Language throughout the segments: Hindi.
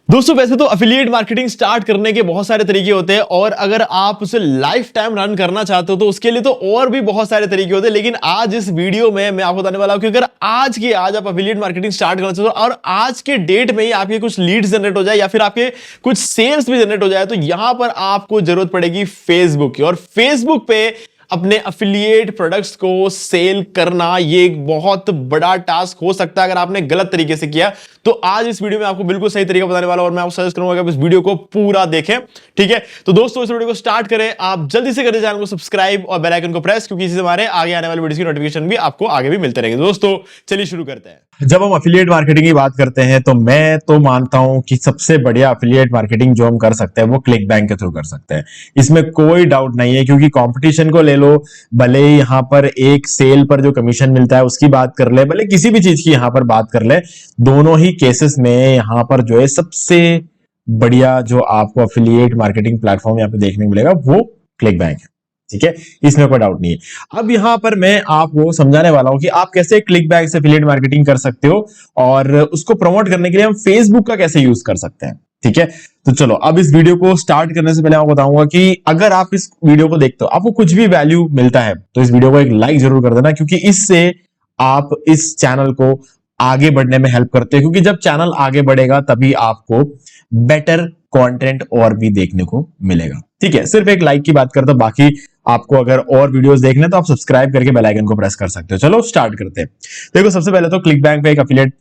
दोस्तों वैसे तो अफिलिएट मार्केटिंग स्टार्ट करने के बहुत सारे तरीके होते हैं और अगर आप उसे लाइफ टाइम रन करना चाहते हो तो उसके लिए तो और भी बहुत सारे तरीके होते हैं। लेकिन आज इस वीडियो में मैं आपको बताने वाला हूं कि अगर आज आप अफिलिएट मार्केटिंग स्टार्ट करना चाहते हो और आज के डेट में ही आपके कुछ लीड्स जनरेट हो जाए या फिर आपके कुछ सेल्स भी जनरेट हो जाए तो यहां पर आपको जरूरत पड़ेगी फेसबुक की। और फेसबुक पे अपने अफिलिएट प्रोडक्ट्स को सेल करना ये एक बहुत बड़ा टास्क हो सकता है अगर आपने गलत तरीके से किया। तो आज इस वीडियो में आपको बिल्कुल सही तरीका बताने वाला हूं और मैं आपको सजेस्ट करूंगा कि आप इस वीडियो को पूरा देखें। ठीक है, तो दोस्तों इस वीडियो को स्टार्ट करें। आप जल्दी से करें चैनल को सब्सक्राइब और बेल आइकन को प्रेस, क्योंकि इससे हमारे आगे आने वाले वीडियो की नोटिफिकेशन भी आपको आगे भी मिलते रहेंगे। दोस्तों चलिए शुरू करते हैं। जब हम अफिलिएट मार्केटिंग की बात करते हैं तो मैं तो मानता हूं कि सबसे बढ़िया अफिलिएट मार्केटिंग जो हम कर सकते हैं वो क्लिक बैंक के थ्रू कर सकते हैं। इसमें कोई डाउट नहीं है, क्योंकि कंपटीशन को ले लो, भले ही यहां पर एक सेल पर जो कमीशन मिलता है उसकी बात कर ले, भले किसी भी चीज की यहां पर बात कर ले, दोनों ही केसेस में यहां पर जो है सबसे बढ़िया जो आपको अफिलिएट मार्केटिंग प्लेटफॉर्म यहां पर देखने को मिलेगा वो क्लिक बैंक है। ठीक है, इसमें कोई डाउट नहीं है। अब यहां पर मैं आपको समझाने वाला हूं कि आप कैसे क्लिक बैंक से एफिलिएट मार्केटिंग कर सकते हो और उसको प्रमोट करने के लिए हम फेसबुक का कैसे यूज कर सकते हैं। ठीक है, तो चलो अब इस वीडियो को स्टार्ट करने से पहले आपको बताऊंगा कि अगर आप इस वीडियो को देखते हो, आपको कुछ भी वैल्यू मिलता है तो इस वीडियो को एक लाइक जरूर कर देना, क्योंकि इससे आप इस चैनल को आगे बढ़ने में हेल्प करते हो। क्योंकि जब चैनल आगे बढ़ेगा तभी आपको बेटर कंटेंट और भी देखने को मिलेगा। ठीक है, सिर्फ एक लाइक की बात करता हूं, बाकी आपको अगर और वीडियोस देखने तो आप सब्सक्राइब करके बेल आइकन को प्रेस कर सकते हो। चलो स्टार्ट करते हैं। देखो सबसे पहले तो क्लिक बैंक पे एक अफिलिएट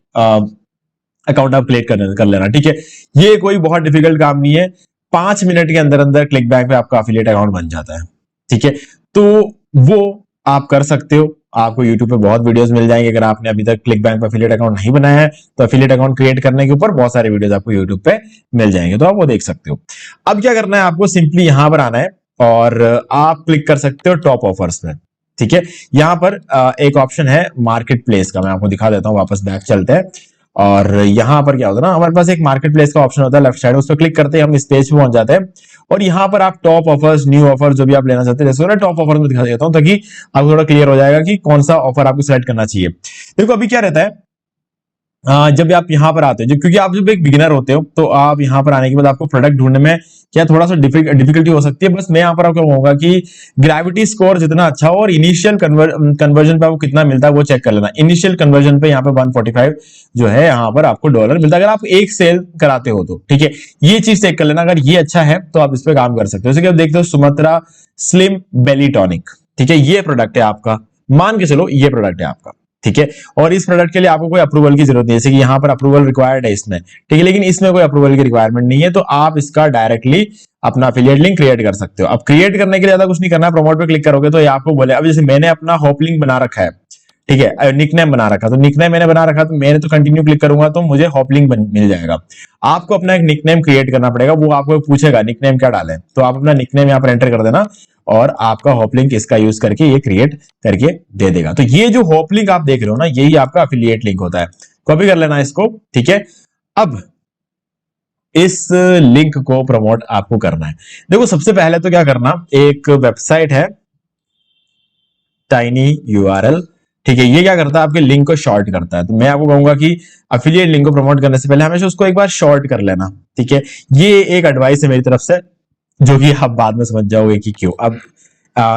अकाउंट आप क्रिएट कर लेना। ठीक है, ये कोई बहुत डिफिकल्ट काम नहीं है, 5 मिनट के अंदर अंदर क्लिक बैंक पे आपका अफिलिएट अकाउंट बन जाता है। ठीक है, तो वो आप कर सकते हो। आपको YouTube पे बहुत वीडियोस मिल जाएंगे। अगर आपने अभी तक क्लिक बैंक पे अफिलिएट अकाउंट नहीं बनाया है तो अफिलिएट अकाउंट क्रिएट करने के ऊपर बहुत सारे वीडियोस आपको YouTube पे मिल जाएंगे, तो आप वो देख सकते हो। अब क्या करना है, आपको सिंपली यहां पर आना है और आप क्लिक कर सकते हो टॉप ऑफर्स में। ठीक है, यहां पर एक ऑप्शन है मार्केट प्लेस का, मैं आपको दिखा देता हूं। वापस बैक चलते हैं और यहां पर क्या होता है ना, हमारे पास एक मार्केट प्लेस का ऑप्शन होता है लेफ्ट साइड, उस पर क्लिक करते हैं हम इस पेज पे पहुंच जाते हैं और यहां पर आप टॉप ऑफर्स, न्यू ऑफर जो भी आप लेना चाहते हैं, जैसे मैं टॉप ऑफर में दिखा देता हूं ताकि आपको थोड़ा क्लियर हो जाएगा कि कौन सा ऑफर आपको सिलेक्ट करना चाहिए। देखो अभी क्या रहता है, जब आप यहां पर आते हो, क्योंकि आप जब एक बिगिनर होते हो तो आप यहां पर आने के बाद आपको प्रोडक्ट ढूंढने में क्या थोड़ा सा डिफिकल्टी हो सकती है। बस मैं यहां पर आपको कहूंगा कि ग्रेविटी स्कोर जितना अच्छा हो और इनिशियल कन्वर्जन पे आपको कितना मिलता है वो चेक कर लेना। इनिशियल कन्वर्जन पे यहाँ पे 145 जो है यहाँ पर आपको डॉलर मिलता है अगर आप एक सेल कराते हो तो। ठीक है, ये चीज चेक कर लेना। अगर ये अच्छा है तो आप इस पर काम कर सकते हो। जैसे कि आप देखते हो सुमत्रा स्लिम बेली टॉनिक, ठीक है, ये प्रोडक्ट है आपका, मान के चलो ये प्रोडक्ट है आपका। ठीक है, और इस प्रोडक्ट के लिए आपको कोई अप्रूवल की जरूरत नहीं है, जैसे कि यहां पर अप्रूवल रिक्वायर्ड है इसमें। ठीक है, लेकिन इसमें कोई अप्रूवल की रिक्वायरमेंट नहीं है, तो आप इसका डायरेक्टली अपना अफिलिएट लिंक क्रिएट कर सकते हो। अब क्रिएट करने के लिए ज्यादा कुछ नहीं करना, प्रमोट पे क्लिक करोगे तो ये आपको बोले, अब जैसे मैंने अपना हॉप लिंक बना रखा है, ठीक है, निकनेम बना रखा, तो निकनेम मैंने बना रखा तो मैंने तो कंटिन्यू क्लिक करूंगा तो मुझे हॉप लिंक मिल जाएगा। आपको अपना एक निकनेम क्रिएट करना पड़ेगा, वो आपको पूछेगा निकनेम क्या डालें, तो आप अपना निकनेम यहाँ पर एंटर कर देना और आपका हॉप लिंक इसका यूज करके ये क्रिएट करके दे देगा। तो ये जो हॉप लिंक आप देख रहे हो ना, यही आपका अफिलिएट लिंक होता है। कॉपी कर लेना इसको। ठीक है, अब इस लिंक को प्रमोट आपको करना है। देखो सबसे पहले तो क्या करना, एक वेबसाइट है टाइनी यूआरएल। ठीक है, ये क्या करता है, आपके लिंक को शॉर्ट करता है। तो मैं आपको कहूंगा कि अफिलिएट लिंक को प्रमोट करने से पहले हमेशा उसको एक बार शॉर्ट कर लेना। ठीक है, ये एक एडवाइस है मेरी तरफ से, जो कि आप बाद में समझ जाओगे कि क्यों। अब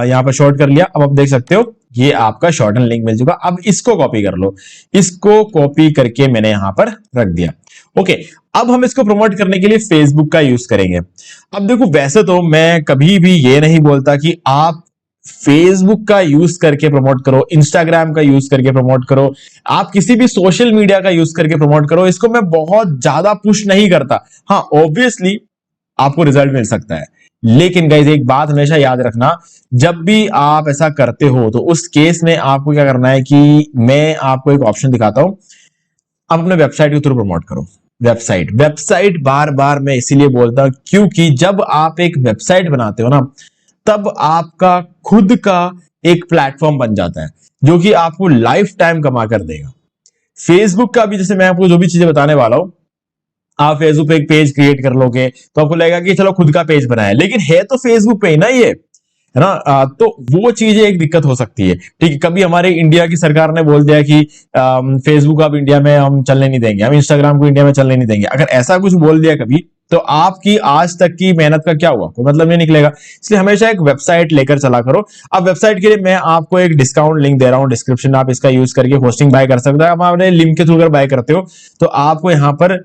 यहाँ पर शॉर्ट कर लिया, अब आप देख सकते हो ये आपका शॉर्टन लिंक मिल चुका। अब इसको कॉपी कर लो, इसको कॉपी करके मैंने यहां पर रख दिया। ओके, अब हम इसको प्रमोट करने के लिए फेसबुक का यूज करेंगे। अब देखो वैसे तो मैं कभी भी ये नहीं बोलता कि आप फेसबुक का यूज करके प्रमोट करो, इंस्टाग्राम का यूज करके प्रमोट करो, आप किसी भी सोशल मीडिया का यूज करके प्रमोट करो, इसको मैं बहुत ज्यादा पुश नहीं करता। हाँ ऑब्वियसली आपको रिजल्ट मिल सकता है, लेकिन गाइस एक बात हमेशा याद रखना, जब भी आप ऐसा करते हो तो उस केस में आपको क्या करना है कि मैं आपको एक ऑप्शन दिखाता हूं, आप अपने वेबसाइट के थ्रू प्रमोट करो। वेबसाइट बार बार मैं इसीलिए बोलता हूं क्योंकि जब आप एक वेबसाइट बनाते हो ना, तब आपका खुद का एक प्लेटफॉर्म बन जाता है जो कि आपको लाइफ टाइम कमा कर देगा। फेसबुक का भी, जैसे मैं आपको जो भी चीजें बताने वाला हूं, आप फेसबुक पे एक पेज क्रिएट कर लोगे तो आपको लगेगा कि चलो खुद का पेज बनाया, लेकिन है तो फेसबुक पे ही ना ये। है ना। तो वो चीजें एक दिक्कत हो सकती है। ठीक है, कभी हमारे इंडिया की सरकार ने बोल दिया कि फेसबुक अब इंडिया में हम चलने नहीं देंगे, हम इंस्टाग्राम को इंडिया में चलने नहीं देंगे। अगर ऐसा कुछ बोल दिया कभी, तो आपकी आज तक की मेहनत का क्या हुआ, कोई मतलब नहीं निकलेगा। इसलिए हमेशा एक वेबसाइट लेकर चला करो। अब वेबसाइट के लिए मैं आपको एक डिस्काउंट लिंक दे रहा हूं डिस्क्रिप्शन में, आप इसका यूज करके होस्टिंग बाय कर सकते हो। आप अपने लिंक के थ्रू अगर बाय करते हो तो आपको यहाँ पर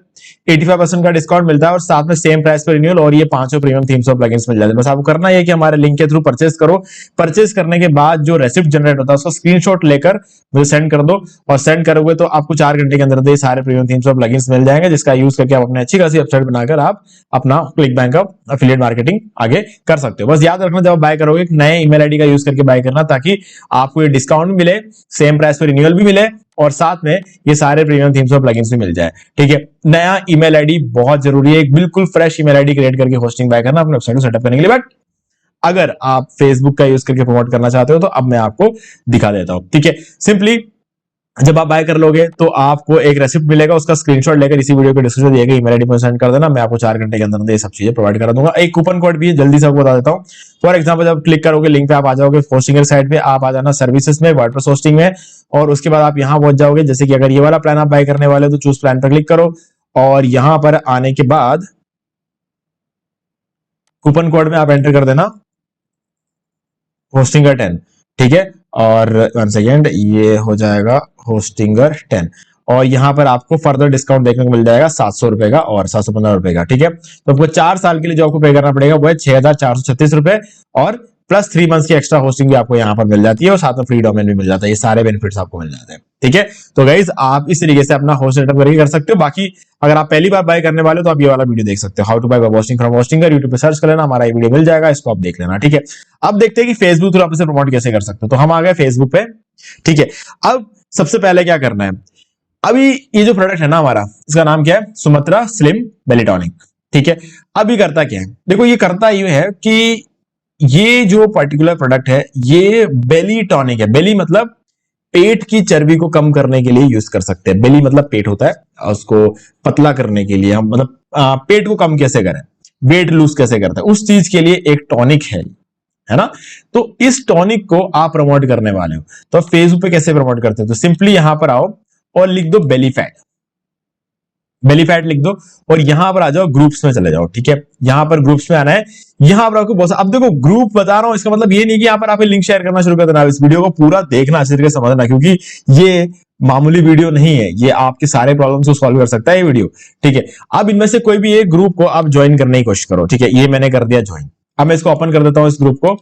85% का डिस्काउंट मिलता है और साथ में सेम प्राइस पर रिन्यूअल और ये 5 प्रीमियम थीम्स और प्लगइन्स मिल जाते हैं। बस आपको करना है कि हमारे लिंक के थ्रू परचेस करो। परचेस करने के बाद जो रेसिप्ट जनरेट होता है उसका स्क्रीनशॉट लेकर मुझे सेंड कर दो, और सेंड करोगे तो आपको 4 घंटे के अंदर ये सारे प्रीमियम थीम्स और प्लगइन्स मिल जाएंगे, जिसका यूज करके आप अपने अच्छी खासी वेबसाइट बनाकर आप अपना क्लिक बैंक का एफिलिएट मार्केटिंग आगे कर सकते हो। बस याद रखना, जब बाय करोगे एक नए ईमेल आईडी का यूज करके बाय करना, ताकि आपको ये डिस्काउंट भी मिले, सेम प्राइस पर रिन्यूअल भी मिले और साथ में ये सारे प्रीमियम थीम्स और प्लगइन्स भी मिल जाए। ठीक है, नया ईमेल आईडी बहुत जरूरी है, एक बिल्कुल फ्रेश ईमेल आईडी क्रिएट करके होस्टिंग बाय करना अपने वेबसाइट को सेटअप करने के लिए। बट अगर आप फेसबुक का यूज करके प्रमोट करना चाहते हो तो अब मैं आपको दिखा देता हूं। ठीक है, सिंपली जब आप बाय कर लोगे तो आपको एक रेसिप्ट मिलेगा, उसका स्क्रीनशॉट लेकर इसी वीडियो के डिस्क्रिप्शन में दिए गए ईमेल आईडी पर सेंड कर देना। मैं आपको 4 घंटे के अंदर ये सब चीजें प्रोवाइड करा दूंगा। एक कूपन कोड भी है, जल्दी से आपको बता देता हूं। फॉर एग्जांपल, जब क्लिक करोगे लिंक पे आप आ जाओगे होस्टिंगर साइट पे, आप आ जाना सर्विसेज में, वर्डप्रेस होस्टिंग में, और उसके बाद आप यहां पहुंच जाओगे। जैसे कि अगर ये वाला प्लान आप बाय करने वाले हो तो चूज प्लान पर क्लिक करो, और यहां पर आने के बाद कूपन कोड में आप एंटर कर देना होस्टिंगर 10। ठीक है, और 1 सेकेंड, ये हो जाएगा होस्टिंगर 10, और यहां पर आपको फर्दर डिस्काउंट देखने को मिल जाएगा 700 रुपए का और 715 रुपए का। ठीक है, तो आपको 4 साल के लिए जो आपको पे करना पड़ेगा वो है 6436 रुपए, और प्लस 3 मंथ्स की एक्स्ट्रा होस्टिंग भी आपको यहां पर मिल जाती है, और साथ में फ्री डोमेन भी मिल जाता है। ये सारे बेनिफिट्स आपको मिल जाते हैं। ठीक है, तो गाइज आप इस तरीके से अपना होस्ट सेटअप करके कर सकते हो। बाकी अगर आप पहली बार बाय करने वाले हो तो आप ये वाला वीडियो देख सकते हो, how to buy web hosting from Hostinger. YouTube पे सर्च कर लेना, हमारा ये वीडियो मिल जाएगा, इसको आप देख लेना। ठीक है, अब देखते हैं कि फेसबुक थ्रू आप इसे प्रमोट कैसे कर सकते हो। तो हम आ गए फेसबुक पे। ठीक है, अब सबसे पहले क्या करना है, अभी ये जो प्रोडक्ट है ना हमारा, इसका नाम क्या है, सुमत्रा स्लिम बेली टॉनिक। ठीक है, अब ये करता क्या है, देखो ये करता ये है कि ये जो पर्टिकुलर प्रोडक्ट है ये बेली टॉनिक है। बेली मतलब पेट की चर्बी को कम करने के लिए यूज कर सकते हैं। बेली मतलब पेट होता है, उसको पतला करने के लिए हम मतलब पेट को कम कैसे करें, वेट लूज कैसे करते हैं, उस चीज के लिए एक टॉनिक है ना। तो इस टॉनिक को आप प्रमोट करने वाले हो, तो फेसबुक पे कैसे प्रमोट करते हो, तो सिंपली यहां पर आओ और लिख दो बेली फैट, बेली फैट लिख दो, और यहां पर आ जाओ, ग्रुप्स में चले जाओ। ठीक है, यहां पर ग्रुप्स में आना है। यहां पर आपको बहुत, अब देखो ग्रुप बता रहा हूं, इसका मतलब ये नहीं कि यहां पर आप लिंक शेयर करना शुरू कर देना। इस वीडियो को पूरा देखना, अच्छे तरीके से समझना, क्योंकि ये मामूली वीडियो नहीं है, ये आपके सारे प्रॉब्लम्स को सॉल्व कर सकता है ये वीडियो। ठीक है, अब इनमें से कोई भी एक ग्रुप को आप ज्वाइन करने की कोशिश करो। ठीक है, ये मैंने कर दिया ज्वाइन। अब मैं इसको ओपन कर देता हूं इस ग्रुप को।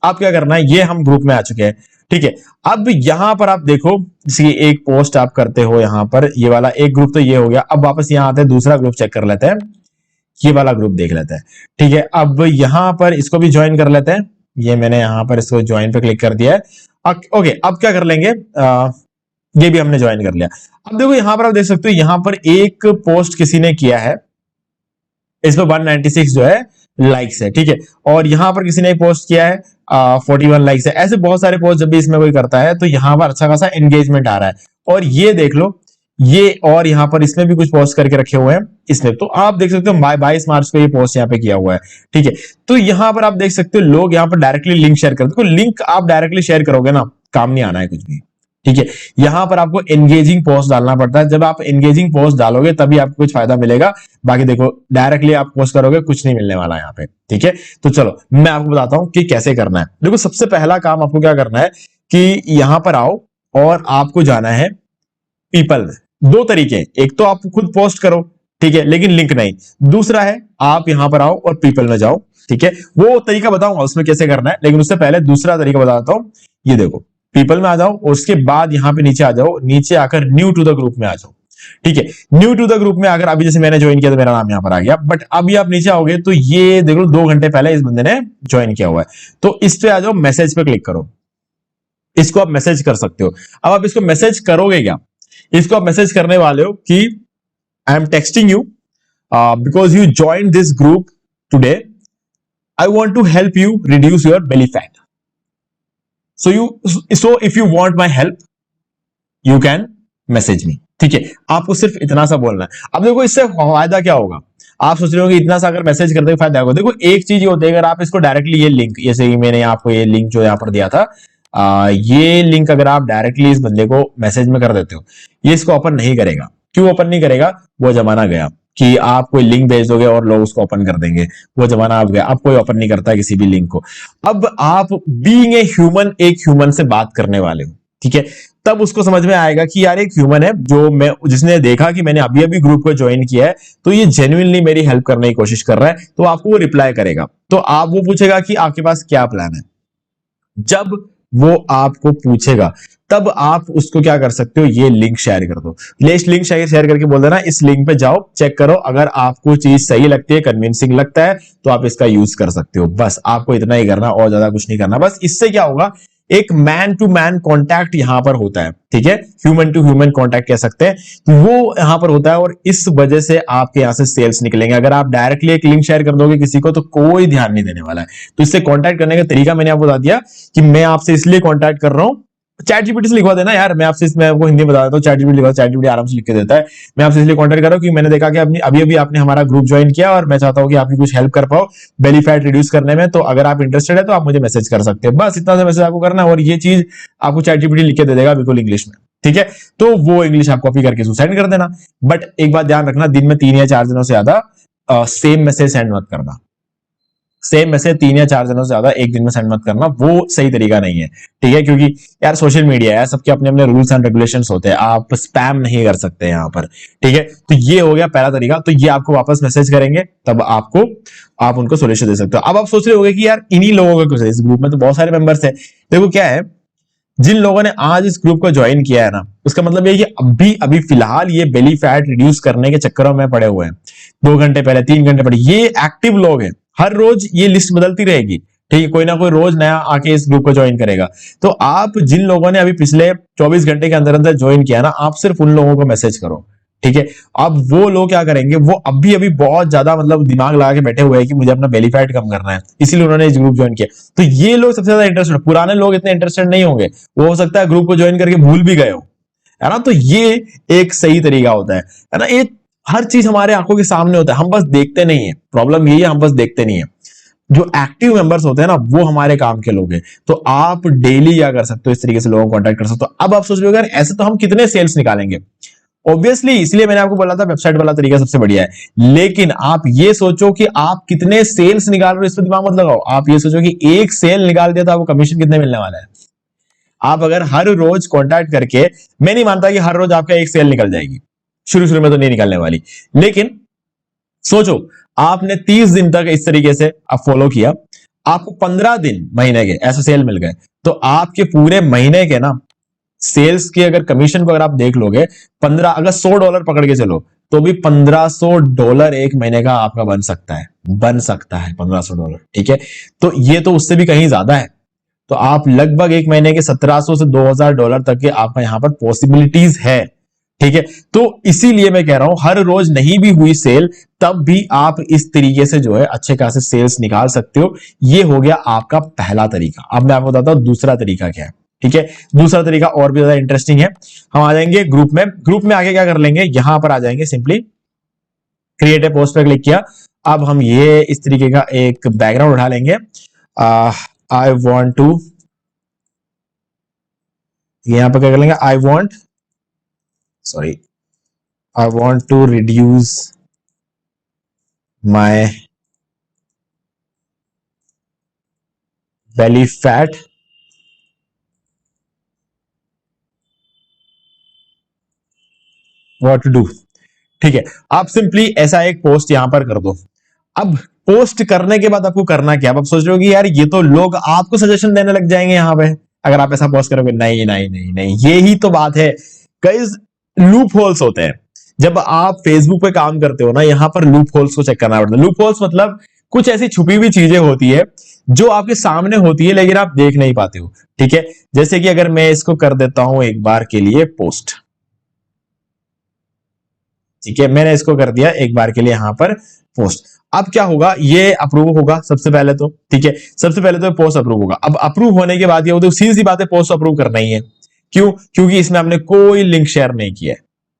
आप क्या करना है, ये हम ग्रुप में आ चुके हैं। ठीक है, अब यहां पर आप देखो, जैसे एक पोस्ट आप करते हो यहां पर, ये वाला एक ग्रुप तो ये हो गया। अब वापस यहां आते हैं, दूसरा ग्रुप चेक कर लेते हैं, ये वाला ग्रुप देख लेते हैं। ठीक है, अब यहां पर इसको भी ज्वाइन कर लेते हैं। ये मैंने यहां पर इसको ज्वाइन पे क्लिक कर दिया है। ओके, अब क्या कर लेंगे, ये भी हमने ज्वाइन कर लिया। अब देखो यहां पर आप देख सकते हो, यहां पर एक पोस्ट किसी ने किया है, इस पर 196 जो है लाइक्स है। ठीक है, और यहां पर किसी ने एक पोस्ट किया है, 41 लाइक्स है। ऐसे बहुत सारे पोस्ट जब भी इसमें कोई करता है तो यहां पर अच्छा खासा एंगेजमेंट आ रहा है। और ये देख लो, ये और यहां पर इसमें भी कुछ पोस्ट करके रखे हुए हैं इसने, तो आप देख सकते हो 22 मार्च को ये पोस्ट यहाँ पे किया हुआ है। ठीक है, तो यहां पर आप देख सकते हो लोग यहाँ पर डायरेक्टली लिंक शेयर करते हैं। लिंक आप डायरेक्टली शेयर करोगे ना, काम नहीं आना है कुछ भी। ठीक है, यहां पर आपको एंगेजिंग पोस्ट डालना पड़ता है। जब आप एंगेजिंग पोस्ट डालोगे तभी आपको कुछ फायदा मिलेगा, बाकी देखो डायरेक्टली आप पोस्ट करोगे कुछ नहीं मिलने वाला यहाँ पे। ठीक है, तो चलो मैं आपको बताता हूं कि कैसे करना है। देखो सबसे पहला काम आपको क्या करना है कि यहां पर आओ और आपको जाना है पीपल में। दो तरीके, एक तो आप खुद पोस्ट करो, ठीक है, लेकिन लिंक नहीं। दूसरा है आप यहां पर आओ और पीपल में जाओ। ठीक है, वो तरीका बताऊंगा उसमें कैसे करना है, लेकिन उससे पहले दूसरा तरीका बताता हूं। ये देखो पीपल में आ जाओ और उसके बाद यहां पे नीचे आ जाओ, नीचे आकर न्यू टू द ग्रुप में आ जाओ। ठीक है, न्यू टू द ग्रुप में आकर अभी जैसे मैंने ज्वाइन किया तो मेरा नाम यहां पर आ गया, बट अभी आप नीचे आओगे तो ये देखो 2 घंटे पहले इस बंदे ने ज्वाइन किया हुआ है। तो इस पे आ जाओ, मैसेज पे क्लिक करो, इसको आप मैसेज कर सकते हो। अब आप इसको मैसेज करोगे क्या, इसको आप मैसेज करने वाले हो कि I am texting you because you join this group today, I want to help you reduce your belly fat, so if you want my help you can message me। ठीक है, आपको सिर्फ इतना सा बोलना है। अब देखो इससे फायदा क्या होगा, आप सोच रहे हो कि इतना सा अगर मैसेज करने का फायदा होगा। देखो एक चीज ये होती है, अगर आप इसको डायरेक्टली ये लिंक, जैसे कि मैंने आपको ये लिंक जो यहाँ पर दिया था, ये लिंक अगर आप डायरेक्टली इस बंदे को मैसेज में कर देते हो, ये इसको ओपन नहीं करेगा। क्यों ओपन नहीं करेगा? वो जमाना गया कि आप कोई लिंक भेज दोगे और लोग उसको ओपन कर देंगे। वो जमाना अब गया, अब कोई ओपन नहीं करता किसी भी लिंक को। अब आप बीइंग ए ह्यूमन, एक ह्यूमन से बात करने वाले हो, ठीक है, तब उसको समझ में आएगा कि यार एक ह्यूमन है जो मैं, जिसने देखा कि मैंने अभी अभी ग्रुप को ज्वाइन किया है, तो ये जेन्युइनली मेरी हेल्प करने की कोशिश कर रहा है, तो आपको वो रिप्लाई करेगा। तो आप, वो पूछेगा कि आपके पास क्या प्लान है। जब वो आपको पूछेगा तब आप उसको क्या कर सकते हो, ये लिंक शेयर कर दो। लिंक शेयर करके बोल देना इस लिंक पे जाओ, चेक करो, अगर आपको चीज सही लगती है, कन्विंसिंग लगता है, तो आप इसका यूज कर सकते हो। बस आपको इतना ही करना, और ज्यादा कुछ नहीं करना। बस इससे क्या होगा, एक मैन टू मैन कॉन्टैक्ट यहां पर होता है, ठीक है, ह्यूमन टू ह्यूमन कॉन्टैक्ट कह सकते हैं, तो वो यहां पर होता है, और इस वजह से आपके यहां से सेल्स निकलेंगे। अगर आप डायरेक्टली एक लिंक शेयर कर दोगे किसी को, तो कोई ध्यान नहीं देने वाला है। तो इससे कॉन्टैक्ट करने का तरीका मैंने आपको बता दिया कि मैं आपसे इसलिए कॉन्टैक्ट कर रहा हूं। चैट जीपीटी से लिखवा देना यार, मैं आपको हिंदी में बता देता हूँ, चैट जीपीटी लिखवा, चैट जीपीटी आराम से लिख के देता है। मैं आपसे इसलिए कॉन्टैक्ट कर रहा हूँ कि मैंने देखा कि अभी अभी आपने हमारा ग्रुप ज्वाइन किया, और मैं चाहता हूँ कि आपकी कुछ हेल्प कर पाओ बेली फैट रिड्यूस करने में, तो अगर आप इंटरेस्टेड है तो आप मुझे मैसेज कर सकते हैं। बस इतना सा मैसेज आपको करना है, और ये चीज आपको चैट जीपीटी लिख के दे देगा बिल्कुल इंग्लिश में, ठीक है। तो वो इंग्लिश आप कॉपी करके सेंड कर देना। बट एक बात ध्यान रखना, दिन में 3 या 4 दिनों से ज्यादा सेम मैसेज सेंड मत करना। सेम मैसेज 3 या 4 दिनों से ज्यादा एक दिन में सेंड मत करना, वो सही तरीका नहीं है, ठीक है। क्योंकि यार सोशल मीडिया है, सबके अपने अपने रूल्स एंड रेगुलेशंस होते हैं, आप स्पैम नहीं कर सकते यहाँ पर, ठीक है। तो ये हो गया पहला तरीका। तो ये आपको वापस मैसेज करेंगे, तब आप उनको सोल्यूशन दे सकते हो। अब आप सोच रहे होंगे कि यार इन्हीं लोगों का कुछ है, इस ग्रुप में तो बहुत सारे मेंबर्स है। देखो क्या है, जिन लोगों ने आज इस ग्रुप को ज्वाइन किया है ना, उसका मतलब ये कि अभी अभी फिलहाल ये बेली फैट रिड्यूस करने के चक्करों में पड़े हुए हैं। 2 घंटे पहले, 3 घंटे पहले, ये एक्टिव लोग हैं। हर रोज ये लिस्ट बदलती रहेगी, ठीक है, कोई ना कोई रोज नया आके इस ग्रुप को ज्वाइन करेगा। तो आप जिन लोगों ने अभी पिछले 24 घंटे के अंदर अंदर ज्वाइन किया ना, आप सिर्फ उन लोगों को मैसेज करो, ठीक है। अब वो लोग क्या करेंगे, वो अभी अभी बहुत ज्यादा मतलब दिमाग लगा के बैठे हुए हैं कि मुझे अपना बेली फैट कम करना है, इसीलिए उन्होंने इस ग्रुप ज्वाइन किया। तो ये लोग सबसे ज्यादा इंटरेस्टेड, पुराने लोग इतने इंटरेस्टेड नहीं होंगे, वो हो सकता है ग्रुप को ज्वाइन करके भूल भी गए हो, है ना। तो ये एक सही तरीका होता है ना। ये हर चीज हमारे आंखों के सामने होता है, हम बस देखते नहीं है। प्रॉब्लम यही है, हम बस देखते नहीं है। जो एक्टिव मेंबर्स होते हैं ना, वो हमारे काम के लोग हैं। तो आप डेली क्या कर सकते हो, इस तरीके से लोगों को कांटेक्ट कर सकते हो। अब आप सोच रहे हो यार ऐसे तो हम कितने सेल्स निकालेंगे। ऑब्वियसली इसलिए मैंने आपको बोला था वेबसाइट वाला तरीका सबसे बढ़िया है। लेकिन आप ये सोचो कि आप कितने सेल्स निकाल रहे हो, इस पर दिमाग मत लगाओ। आप ये सोचो कि एक सेल निकाल दिया तो आपको कमीशन कितने मिलने वाला है। आप अगर हर रोज कांटेक्ट करके, मैं नहीं मानता कि हर रोज आपका एक सेल निकल जाएगी, शुरू शुरू में तो नहीं निकलने वाली। लेकिन सोचो, आपने 30 दिन तक इस तरीके से आप फॉलो किया, आपको 15 दिन महीने के ऐसे सेल मिल गए, तो आपके पूरे महीने के ना सेल्स के अगर कमीशन को अगर आप देख लोगे, 15, अगर $100 पकड़ के चलो, तो भी $1500 एक महीने का आपका बन सकता है, $1500, ठीक है। तो ये तो उससे भी कहीं ज्यादा है। तो आप लगभग एक महीने के $1700 से $2000 तक के आपका यहां पर पॉसिबिलिटीज है, ठीक है। तो इसीलिए मैं कह रहा हूं, हर रोज नहीं भी हुई सेल, तब भी आप इस तरीके से जो है अच्छे खासे सेल्स निकाल सकते हो। ये हो गया आपका पहला तरीका। अब मैं आपको बताता हूं दूसरा तरीका क्या है, ठीक है। दूसरा तरीका और भी ज्यादा इंटरेस्टिंग है। हम आ जाएंगे ग्रुप में। ग्रुप में आगे क्या कर लेंगे, यहां पर आ जाएंगे, सिंपली क्रिएट ए पोस्ट पर क्लिक किया। अब हम ये इस तरीके का एक बैकग्राउंड उठा लेंगे। आई वॉन्ट टू, यहां पर क्या कर लेंगे, I want to reduce my belly fat what to do, ठीक है। आप सिंपली ऐसा एक पोस्ट यहां पर कर दो। अब पोस्ट करने के बाद आपको करना क्या, आप सोच रहे हो कि यार ये तो लोग आपको सजेशन देने लग जाएंगे यहां पे अगर आप ऐसा पोस्ट करोगे। नहीं नहीं नहीं नहीं, यही तो बात है। कई लूप होल्स होते हैं जब आप फेसबुक पे काम करते हो ना, यहां पर लूप होल्स को चेक करना पड़ता है। लूप होल्स मतलब कुछ ऐसी छुपी हुई चीजें होती है जो आपके सामने होती है लेकिन आप देख नहीं पाते हो, ठीक है। जैसे कि अगर मैं इसको कर देता हूं एक बार के लिए पोस्ट, ठीक है, मैंने इसको कर दिया एक बार के लिए यहां पर पोस्ट। अब क्या होगा, ये अप्रूव होगा सबसे पहले तो, ठीक है। सबसे पहले तो पोस्ट अप्रूव होगा। अब अप्रूव होने के बाद ये होता है, सीधी सी बात है, पोस्ट अप्रूव करना ही है। क्यों? क्योंकि इसमें हमने कोई लिंक शेयर नहीं किया है,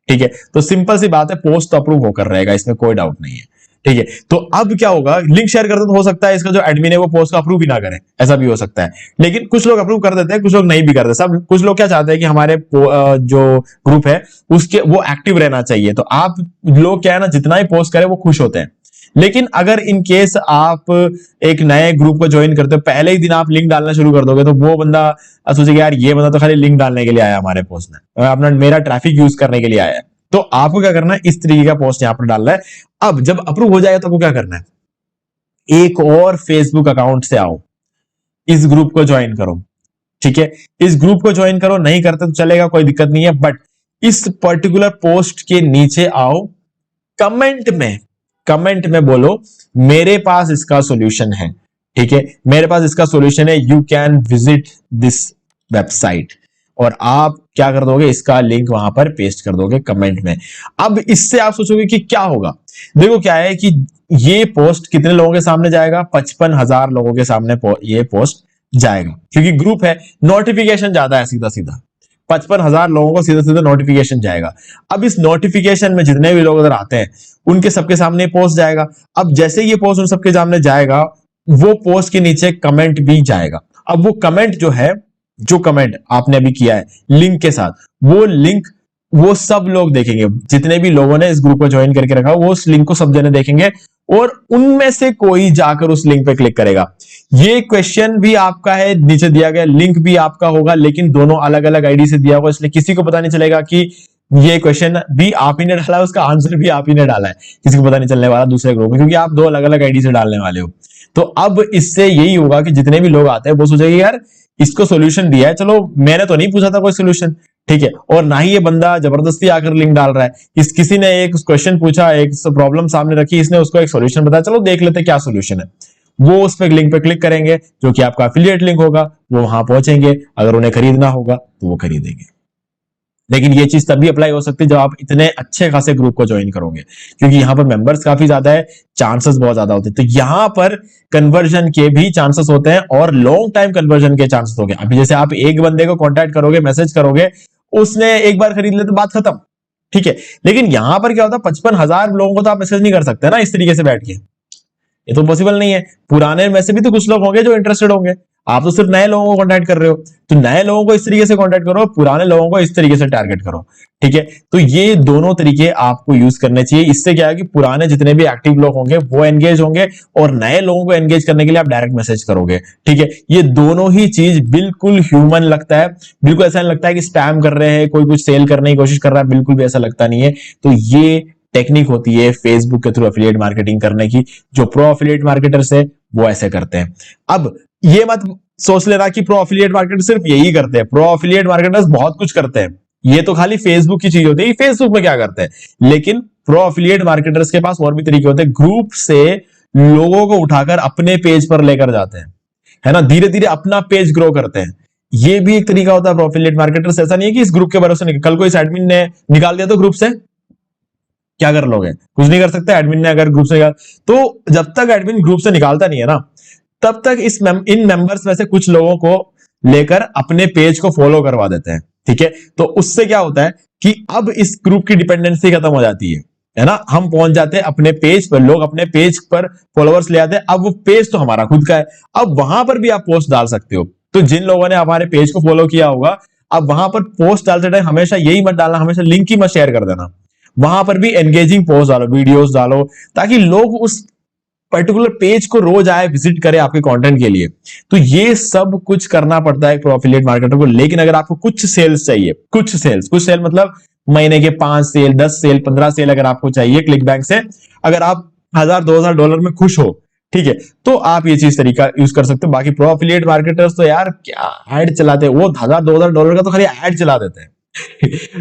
ठीक है। तो सिंपल सी बात है, पोस्ट तो अप्रूव होकर रहेगा, इसमें कोई डाउट नहीं है, ठीक है, तो अब क्या होगा, लिंक शेयर करते तो हो सकता है इसका जो एडमिन है वो पोस्ट को अप्रूव भी ना करे, ऐसा भी हो सकता है। लेकिन कुछ लोग अप्रूव कर देते हैं, कुछ लोग नहीं भी करते। सब कुछ लोग क्या चाहते हैं कि हमारे जो ग्रुप है उसके वो एक्टिव रहना चाहिए। तो आप लोग क्या है ना, जितना ही पोस्ट करें वो खुश होते हैं। लेकिन अगर इन केस आप एक नए ग्रुप को ज्वाइन करते हो, पहले ही दिन आप लिंक डालना शुरू कर दोगे, तो वो बंदा सोचेगा यार ये बंदा तो खाली लिंक डालने के लिए आया हमारे पोस्ट में, अपना मेरा ट्रैफिक यूज करने के लिए आया है। तो आपको क्या करना है, इस तरीके का पोस्ट यहां पर डालना है। अब जब अप्रूव हो जाएगा तो आपको क्या करना है, एक और फेसबुक अकाउंट से आओ, इस ग्रुप को ज्वाइन करो। ठीक है, इस ग्रुप को ज्वाइन करो, नहीं करते तो चलेगा, कोई दिक्कत नहीं है। बट इस पर्टिकुलर पोस्ट के नीचे आओ, कमेंट में बोलो मेरे पास इसका सॉल्यूशन है। ठीक है, मेरे पास इसका सॉल्यूशन है, you can visit this website. और आप क्या कर दोगे, इसका लिंक वहां पर पेस्ट कर दोगे कमेंट में। अब इससे आप सोचोगे कि क्या होगा। देखो क्या है कि ये पोस्ट कितने लोगों के सामने जाएगा, 55,000 लोगों के सामने ये पोस्ट जाएगा, क्योंकि ग्रुप है, नोटिफिकेशन ज्यादा है, सीधा सीधा 55,000 लोगों को सीधा सीधा नोटिफिकेशन जाएगा। अब इस नोटिफिकेशन में जितने भी लोग उधर आते हैं उनके सबके सामने पोस्ट जाएगा। अब जैसे ये पोस्ट उन सबके सामने जाएगा, वो पोस्ट के नीचे कमेंट भी जाएगा। अब वो कमेंट जो है, जो कमेंट आपने अभी किया है लिंक के साथ, वो लिंक वो सब लोग देखेंगे, जितने भी लोगों ने इस ग्रुप को ज्वाइन करके रखा, वो उस लिंक को सब जने देखेंगे और उनमें से कोई जाकर उस लिंक पे क्लिक करेगा। ये क्वेश्चन भी आपका है, नीचे दिया गया लिंक भी आपका होगा, लेकिन दोनों अलग अलग आईडी से दिया होगा, इसलिए किसी को पता नहीं चलेगा कि ये क्वेश्चन भी आप ही ने डाला है, उसका आंसर भी आप ही ने डाला है, किसी को पता नहीं चलने वाला दूसरे ग्रुप में, क्योंकि आप दो अलग अलग आईडी से डालने वाले हो। तो अब इससे यही होगा कि जितने भी लोग आते हैं वो सोचेंगे यार इसको सोल्यूशन दिया है, चलो मैंने तो नहीं पूछा था कोई सोल्यूशन। ठीक है, और ना ही ये बंदा जबरदस्ती आकर लिंक डाल रहा है, किसी ने एक क्वेश्चन पूछा, एक प्रॉब्लम सामने रखी, इसने उसको एक सोल्यूशन बताया, चलो देख लेते क्या सोल्यूशन है। वो उस पर लिंक पे क्लिक करेंगे, जो कि आपका एफिलिएट लिंक होगा, वो वहां पहुंचेंगे, अगर उन्हें खरीदना होगा तो वो खरीदेंगे। लेकिन ये चीज तभी अप्लाई हो सकती है जब आप इतने अच्छे खासे ग्रुप को ज्वाइन करोगे, क्योंकि यहाँ पर मेंबर्स काफी ज्यादा है, चांसेस बहुत ज्यादा होते हैं। तो यहाँ पर कन्वर्जन के भी चांसेस होते हैं और लॉन्ग टाइम कन्वर्जन के चांसेस होंगे। अभी जैसे आप एक बंदे को कॉन्टैक्ट करोगे, मैसेज करोगे, उसने एक बार खरीद लिया तो बात खत्म। ठीक है, लेकिन यहां पर क्या होता है, 55,000 लोगों को तो आप मैसेज नहीं कर सकते ना इस तरीके से बैठ के, ये तो पॉसिबल नहीं है। पुराने में से भी तो कुछ लोग होंगे जो इंटरेस्टेड होंगे, आप तो सिर्फ नए लोगों को कांटेक्ट कर रहे हो, तो नए लोगों को इस तरीके से कांटेक्ट करो, पुराने लोगों को इस तरीके से टारगेट करो। ठीक है, तो ये दोनों तरीके आपको यूज करने चाहिए। इससे क्या है कि पुराने जितने भी एक्टिव लोग होंगे वो एंगेज होंगे और नए लोगों को एंगेज करने के लिए आप डायरेक्ट मैसेज करोगे। ठीक है, ये दोनों ही चीज बिल्कुल ह्यूमन लगता है, बिल्कुल ऐसा नहीं लगता है कि स्पैम कर रहे हैं, कोई कुछ सेल करने की कोशिश कर रहा है, बिल्कुल भी ऐसा लगता नहीं है। तो ये टेक्निक होती है फेसबुक के थ्रू एफिलिएट मार्केटिंग करने की, जो प्रो एफिलिएट मार्केटर्स है वो ऐसे करते हैं। अब ये मत सोच लेना कि प्रो एफिलिएट मार्केटर सिर्फ यही करते हैं, प्रो एफिलिएट मार्केटर्स बहुत कुछ करते हैं, ये तो खाली फेसबुक की चीज होती है, फेसबुक में क्या करते हैं। लेकिन प्रो एफिलिएट मार्केटर्स के पास और भी तरीके होते हैं, ग्रुप से लोगों को उठाकर अपने पेज पर लेकर जाते हैं, है ना, धीरे धीरे अपना पेज ग्रो करते हैं। ये भी एक तरीका होता है प्रो एफिलिएट मार्केटर्स। ऐसा नहीं है कि इस ग्रुप के भरोसे नहीं, कल को इस एडमिन ने निकाल दिया तो ग्रुप से क्या कर लोगे, कुछ नहीं कर सकते। एडमिन ने अगर ग्रुप से निकाल, तो जब तक एडमिन ग्रुप से निकालता नहीं है ना, तब तक इन मेंबर्स में से कुछ लोगों को लेकर अपने पेज को फॉलो करवा देते हैं। ठीक है, तो उससे क्या होता है कि अब इस ग्रुप की डिपेंडेंसी खत्म हो जाती है ना, हम पहुंच जाते हैं अपने पेज पर, लोग अपने पेज पर फॉलोअर्स ले आते हैं। अब वो पेज तो हमारा खुद का है, अब वहां पर भी आप पोस्ट डाल सकते हो। तो जिन लोगों ने हमारे पेज को फॉलो किया होगा, अब वहां पर पोस्ट डालते टाइम हमेशा यही मत डालना, हमेशा लिंक ही मत शेयर कर देना, वहां पर भी एंगेजिंग पोस्ट डालो, वीडियोस डालो, ताकि लोग उस पर्टिकुलर पेज को रोज आए, विजिट करे आपके कंटेंट के लिए। तो ये सब कुछ करना पड़ता है प्रो एफिलिएट मार्केटर को। लेकिन अगर आपको कुछ सेल्स चाहिए, कुछ सेल मतलब महीने के 5 सेल, 10 सेल, 15 सेल अगर आपको चाहिए क्लिक बैंक से, अगर आप $1000-2000 में खुश हो, ठीक है, तो आप ये चीज तरीका यूज कर सकते हो। बाकी प्रो एफिलिएट मार्केटर्स तो यार क्या ऐड चलाते हैं, वो $1000-2000 का तो खाली ऐड चला देते हैं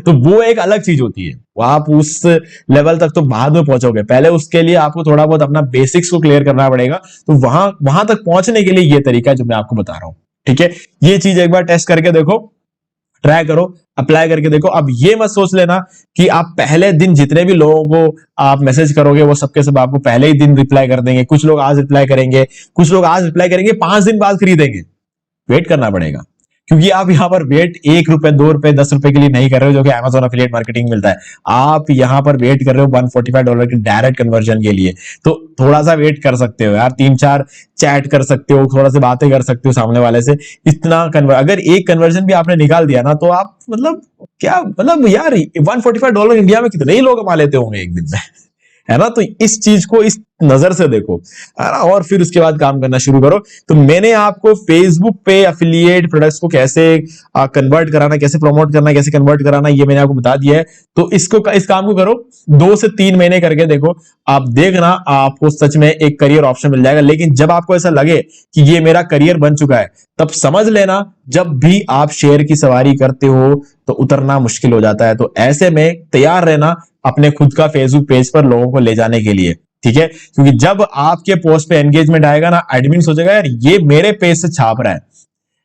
तो वो एक अलग चीज होती है, वो आप उस लेवल तक तो बाद में पहुंचोगे, पहले उसके लिए आपको थोड़ा बहुत अपना बेसिक्स को क्लियर करना पड़ेगा। तो वहां तक पहुंचने के लिए ये तरीका है जो मैं आपको बता रहा हूं। ठीक है, ये चीज एक बार टेस्ट करके देखो, ट्राई करो, अप्लाई करके देखो। अब ये मत सोच लेना कि आप पहले दिन जितने भी लोगों को आप मैसेज करोगे वो सबके सब आपको पहले ही दिन रिप्लाई कर देंगे। कुछ लोग आज रिप्लाई करेंगे, कुछ लोग आज रिप्लाई करेंगे, 5 दिन बाद खरीदेंगे, वेट करना पड़ेगा। क्योंकि आप यहाँ पर वेट 1 रुपए 2 रुपए 10 रुपए के लिए नहीं कर रहे हो जो कि Amazon एफिलिएट मार्केटिंग मिलता है। आप यहाँ पर वेट कर रहे हो $145 के डायरेक्ट कन्वर्जन के लिए। तो थोड़ा सा वेट कर सकते हो यार, 3-4 चैट कर सकते हो, थोड़ा सी बातें कर सकते हो सामने वाले से। इतना अगर एक कन्वर्जन भी आपने निकाल दिया ना, तो आप मतलब क्या, मतलब यार $145 इंडिया में कितने ही लोग कमा लेते होंगे एक दिन में, है ना। तो इस चीज को इस नजर से देखो, है ना, और फिर उसके बाद काम करना शुरू करो। तो मैंने आपको फेसबुक पे एफिलिएट प्रोडक्ट्स को कैसे कन्वर्ट कराना, कैसे प्रमोट करना, कैसे कन्वर्ट कराना, ये मैंने आपको बता दिया है। तो इस काम को करो, 2 से 3 महीने करके देखो, आप देखना आपको सच में एक करियर ऑप्शन मिल जाएगा। लेकिन जब आपको ऐसा लगे कि ये मेरा करियर बन चुका है, तब समझ लेना जब भी आप शेयर की सवारी करते हो तो उतरना मुश्किल हो जाता है। तो ऐसे में तैयार रहना अपने खुद का फेसबुक पेज पर लोगों को ले जाने के लिए, ठीक है। क्योंकि जब आपके पोस्ट पे एंगेजमेंट आएगा ना, एडमिन सोचेगा यार ये मेरे पेज से छाप रहा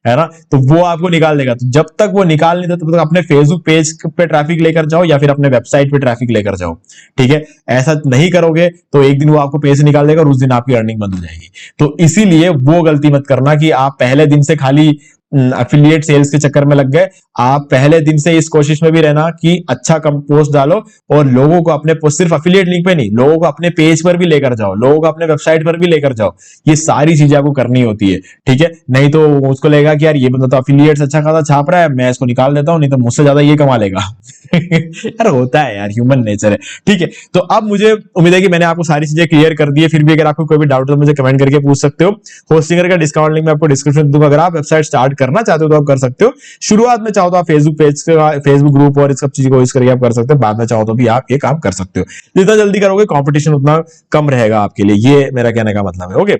है ना, तो वो आपको निकाल देगा। तो जब तक वो निकाल नहीं देता तब तक अपने फेसबुक पेज पे ट्रैफिक लेकर जाओ या फिर अपने वेबसाइट पे ट्रैफिक लेकर जाओ, ठीक है। ऐसा नहीं करोगे तो एक दिन वो आपको पेज से निकाल देगा और उस दिन आपकी अर्निंग बंद हो जाएगी। तो इसीलिए वो गलती मत करना कि आप पहले दिन से खाली एफिलिएट सेल्स के चक्कर में लग गए। आप पहले दिन से इस कोशिश में भी रहना कि अच्छा पोस्ट डालो और लोगों को अपने सिर्फ एफिलिएट लिंक पे नहीं, लोगों को अपने पेज पर भी लेकर जाओ, लोगों को अपने वेबसाइट पर भी लेकर जाओ। ये सारी चीजें आपको करनी होती है, ठीक है। नहीं तो उसको लगेगा कि यार ये बंदा तो एफिलिएट्स अच्छा खासा छाप रहा है, मैं इसको निकाल देता हूं, नहीं तो मुझसे ज्यादा ये कमा लेगा। यार होता है यार, ह्यूमन नेचर है, ठीक है। तो अब मुझे उम्मीद है कि मैंने आपको सारी चीजें क्लियर कर दी है। फिर भी अगर आपको कोई भी डाउट हो तो मुझे कमेंट करके पूछ सकते हो। होस्टिंगर का डिस्काउंट लिंक मैं आपको डिस्क्रिप्शन में दूंगा। अगर आप वेबसाइट स्टार्ट करना चाहते हो तो आप कर सकते हो। शुरुआत में चाहो तो आप फेसबुक पेज, फेसबुक ग्रुप और इस सब चीज को यूज करके आप कर सकते हो। बाद में चाहो तो भी आप ये काम कर सकते हो। जितना जल्दी करोगे कंपटीशन उतना कम रहेगा आपके लिए, ये मेरा कहने का मतलब है। ओके,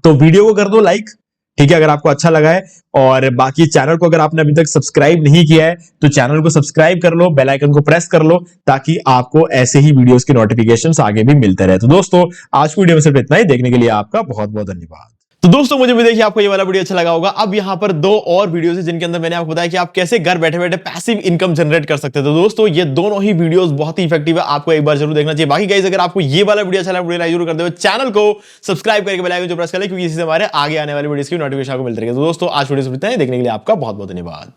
तो वीडियो को कर दो लाइक, ठीक है, अगर आपको अच्छा लगा है। और बाकी चैनल को अगर आपने अभी तक सब्सक्राइब नहीं किया है तो चैनल को सब्सक्राइब कर लो, बेल आइकन को प्रेस कर लो, ताकि आपको ऐसे ही वीडियोस के नोटिफिकेशंस आगे भी मिलते रहे। तो दोस्तों आज की वीडियो में सिर्फ इतना ही। देखने के लिए आपका बहुत बहुत धन्यवाद। तो दोस्तों मुझे भी देखिए आपको ये वाला वीडियो अच्छा लगा होगा। अब यहाँ पर 2 और वीडियोस है जिनके अंदर मैंने आपको बताया कि आप कैसे घर बैठे बैठे पैसिव इनकम जनरेट कर सकते हैं। तो दोस्तों ये दोनों ही वीडियोस बहुत ही इफेक्टिव है, आपको एक बार जरूर देखना चाहिए। बाकी गाइस अगर आपको ये वाला वीडियो अच्छा लगा, वीडियो लाइक जरूर कर दो, चैनल को सब्सक्राइब करके बेल आइकन जो प्रेस कर ले, क्योंकि इससे हमारे आगे आने वाले वीडियोस की नोटिफिकेशन आपको मिलती रहेगी। तो दोस्तों आज वीडियो से इतना ही। देखने के लिए आपका बहुत बहुत धन्यवाद।